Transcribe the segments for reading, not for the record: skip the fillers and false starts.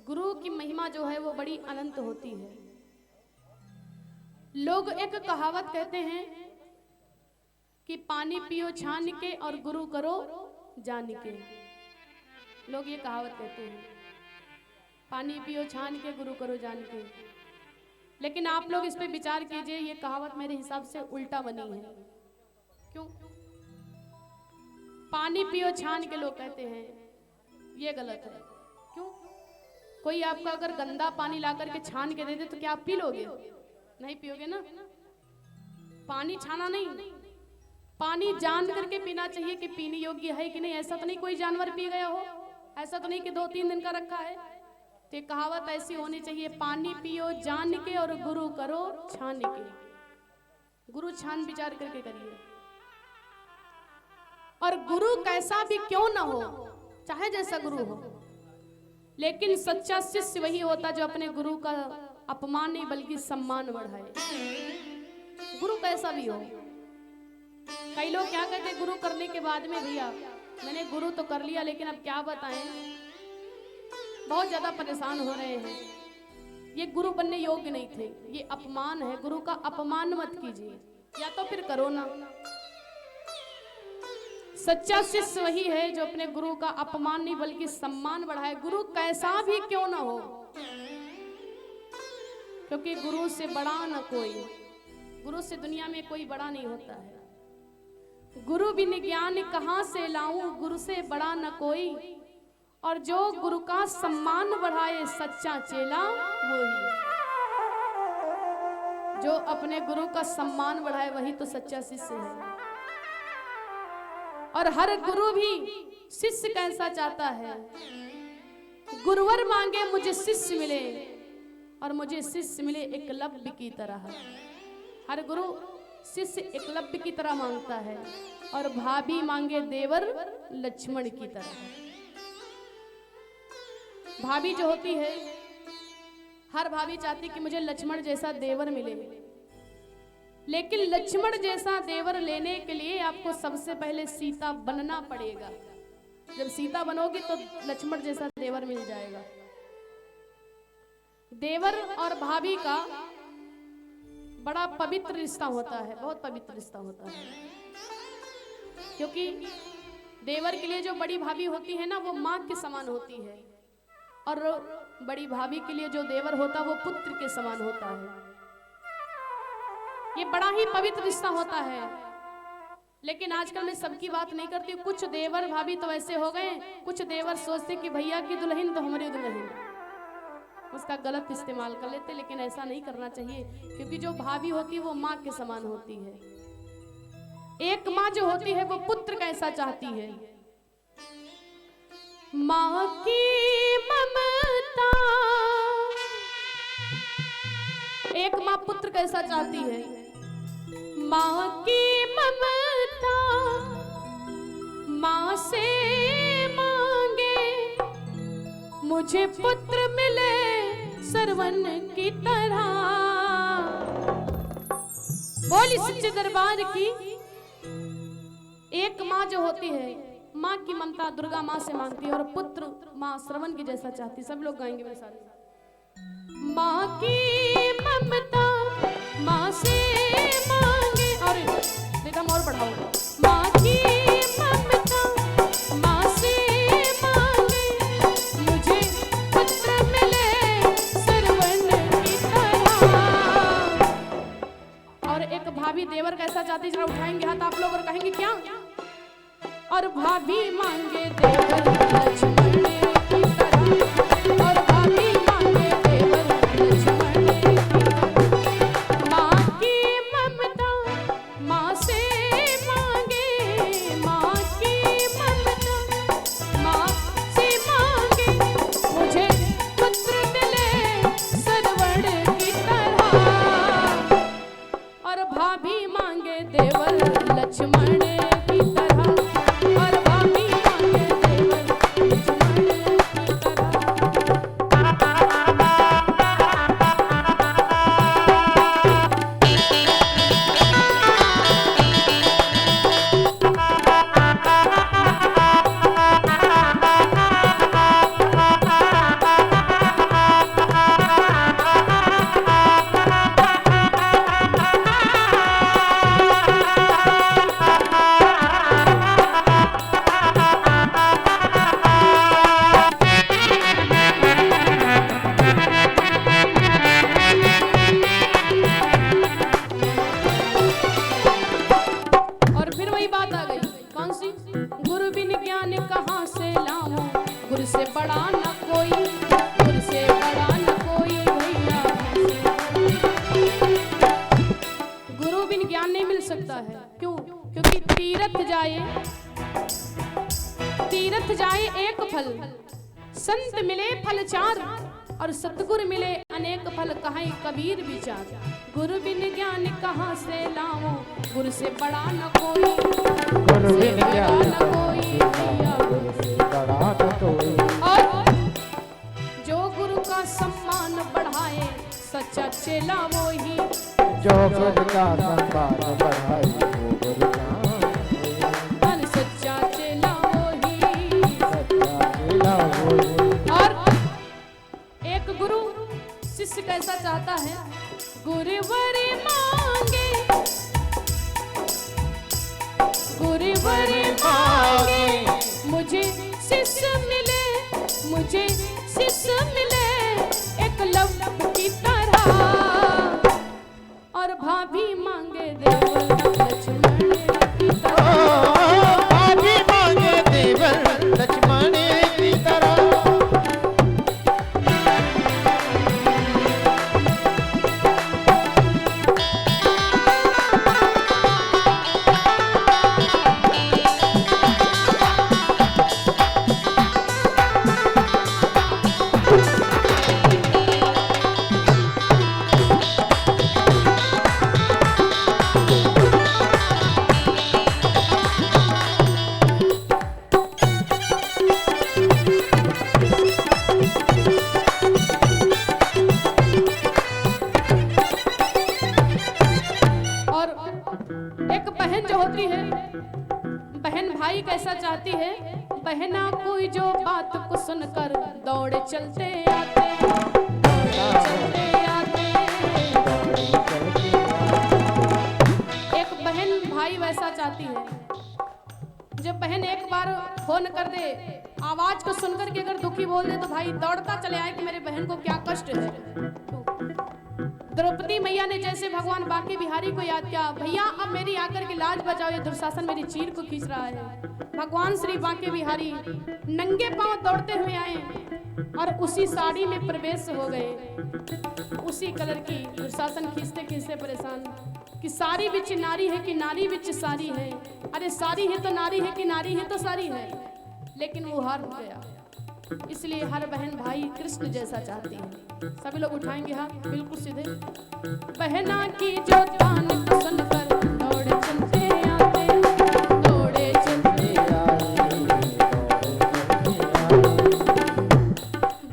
गुरु की महिमा जो है वो बड़ी अनंत होती है। लोग एक कहावत कहते हैं कि पानी पियो छान के और गुरु करो जान के। लोग ये कहावत कहते हैं, पानी पियो छान के गुरु करो जान के। लेकिन आप लोग इस पे विचार कीजिए, ये कहावत मेरे हिसाब से उल्टा बनी है। क्यों? पानी पियो छान के लोग कहते हैं, ये गलत है। क्यों? कोई आपका अगर गंदा पानी ला करके छान के दे दे तो क्या आप पी लोगे? नहीं पियोगे ना। पानी छाना नहीं, पानी जान करके पीना चाहिए कि पीने योग्य है कि नहीं। ऐसा तो नहीं कोई जानवर पी गया हो, ऐसा तो नहीं कि 2-3 दिन का रखा है। तो ये कहावत ऐसी होनी चाहिए, पानी पियो जान के और गुरु करो छान के। गुरु छान विचार करके करिए। और गुरु कैसा भी क्यों ना हो, चाहे जैसा गुरु हो, लेकिन सच्चा शिष्य वही होता जो अपने गुरु का अपमान नहीं बल्कि सम्मान बढ़ाए। गुरु कैसा भी हो। कई लोग क्या कहते हैं गुरु करने के बाद में, भैया मैंने गुरु तो कर लिया लेकिन अब क्या बताएं, बहुत ज्यादा परेशान हो रहे हैं, ये गुरु बनने योग्य नहीं थे, ये अपमान है। गुरु का अपमान मत कीजिए, या तो फिर करो ना। सच्चा शिष्य वही है जो अपने गुरु का अपमान नहीं बल्कि सम्मान बढ़ाए, गुरु कैसा भी क्यों ना हो, क्योंकि गुरु से बड़ा न कोई। गुरु से दुनिया में कोई बड़ा नहीं होता है। गुरु बिन ज्ञान कहां से लाऊं, गुरु से बड़ा न कोई। और जो गुरु का सम्मान बढ़ाए सच्चा चेला वही। जो अपने गुरु का सम्मान बढ़ाए वही तो सच्चा शिष्य है। और हर गुरु भी शिष्य कैसा चाहता है, गुरुवर मांगे मुझे शिष्य मिले और मुझे शिष्य मिले एकलव्य की तरह। हर गुरु शिष्य एकलव्य की तरह मांगता है और भाभी मांगे देवर लक्ष्मण की तरह। भाभी जो होती है, हर भाभी चाहती कि मुझे लक्ष्मण जैसा देवर मिले, लेकिन लक्ष्मण जैसा देवर लेने के लिए आपको सबसे पहले सीता बनना पड़ेगा। जब सीता बनोगी तो लक्ष्मण जैसा देवर मिल जाएगा। देवर और भाभी का बड़ा पवित्र रिश्ता होता है, बहुत पवित्र रिश्ता होता है। क्योंकि देवर के लिए जो बड़ी भाभी होती है ना, वो माँ के समान होती है, और बड़ी भाभी के लिए जो देवर होता है वो पुत्र के समान होता है। ये बड़ा ही पवित्र रिश्ता होता है। लेकिन आजकल मैं सबकी बात नहीं करती, कुछ देवर भाभी तो ऐसे हो गए, कुछ देवर सोचते कि भैया की दुल्हन तो हमारी दुल्हन, उसका गलत इस्तेमाल कर लेते। लेकिन ऐसा नहीं करना चाहिए, क्योंकि जो भाभी होती है वो माँ के समान होती है। एक माँ जो होती है वो पुत्र कैसा चाहती है, माँ की ममता। एक माँ पुत्र कैसा चाहती है, माँ की ममता माँ से मांगे मुझे पुत्र मिले सरवन की तरह। बोली सच्चे दरबार की। एक माँ जो होती है, माँ की ममता दुर्गा माँ से मांगती है और पुत्र माँ श्रवण की जैसा चाहती। सब लोग गाएंगे मेरे साथ। माँ की ममता माँ से मांगे, और रिदम और बढ़ाओ। माँ की ममता माँ से मांगे मुझे पुत्र मिले सरवन की तरह। और एक भाभी देवर कैसा चाहती, जरा उठाएंगे हाथ आप लोग और कहेंगे क्या। और भाभी मांगे देवर लक्ष्मण की तरह, और भाभी मांगे देवर लक्ष्मण की तरह। माँ की ममता माँ से मांगे, माँ की ममता माँ से मांगे मुझे पुत्र मिले सरवण की तरह। और भाभी मांगे देवर लक्ष्मण की तरह, और भाभी मांगे देवर लक्ष्मण। तीर्थ जाए एक फल, संत मिले फल चार, और सतगुरु मिले अनेक फल, कहे कबीर विचार। गुरु बिन ज्ञान कहाँ से लाऊं, गुरु से बड़ा न कोई, गुरु से बड़ा न कोई, गुरु से बड़ा न कोई। और जो गुरु का सम्मान बढ़ाए, सच्चा चेला वो ही, जो गुरु का सम्मान बढ़ाए, वो गुरु का सच्चा चेला वो ही, सच्चा चेला वो ही। और एक गुरु शिष्य कैसा चाहता है, गुरुवर मांगे, गुरुवर मांगे, मुझे शिष्य मिले, मुझे शिष्य मिले एक लव की तरह, और भाभी मांगे देवल लक्ष्मण की तरह, भाभी मांगे देवल लक्ष्मण की तरह। कैसा चाहती है, बहना कोई जो बात को सुनकर दौड़े चलते आते, दौड़े चलते आते। एक बहन भाई वैसा चाहती है, जब बहन एक बार फोन कर दे, आवाज को सुनकर के अगर दुखी बोल दे तो भाई दौड़ता चले आए कि मेरे बहन को क्या कष्ट है। द्रौपदी मैया ने जैसे भगवान बांके बिहारी को याद किया, भैया अब मेरी आकर के लाज बचाओ, ये दुशासन मेरी चीर को खींच रहा है। भगवान श्री बांके बिहारी नंगे पांव दौड़ते हुए आए और उसी साड़ी में प्रवेश हो गए, उसी कलर की। दुशासन खींचते खींचते परेशान कि साड़ी बिच नारी है कि नारी बिच साड़ी है, अरे साड़ी है तो नारी है कि नारी है तो साड़ी है, लेकिन वो हार हो गया। इसलिए हर बहन भाई कृष्ण जैसा चाहती है। सभी लोग उठाएंगे हाथ बिल्कुल सीधे। बहना की जो तान को सुनकर दौड़े चलते आते, दौड़े चलते आते।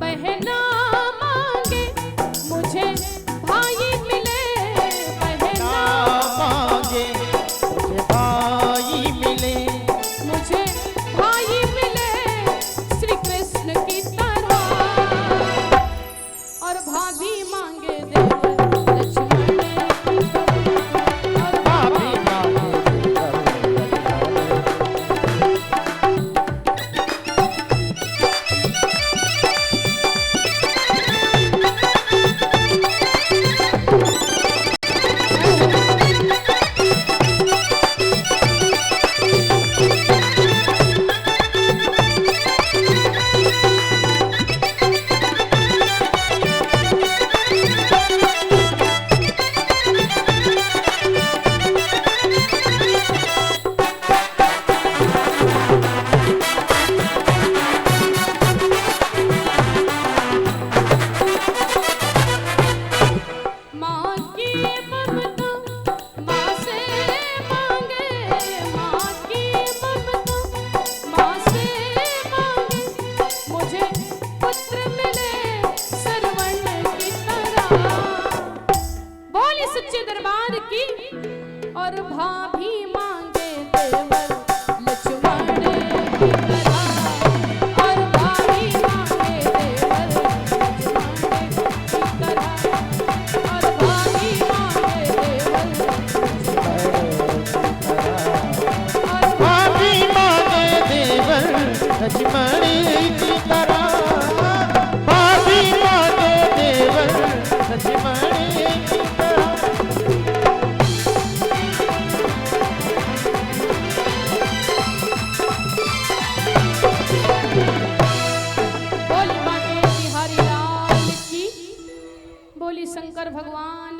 बहना मांगे मुझे भाई मिले, बहना मांगे मुझे भाई मिले, मुझे भाई मिले श्री कृष्ण की तरह, और भाभी मांगे देवल लक्ष्मण की तरह, और भाभी मांगे देवल और भाभी मांगे देवल लक्ष्मण की तरह, और भाभी मांगे देवल लक्ष्मण की तरह, और भाभी मांगे देवल और भाभी मांगे देवल लक्ष्मण की तरह, भाभी मांगे देवल लक्ष्मण की तरह। बोली शंकर भगवान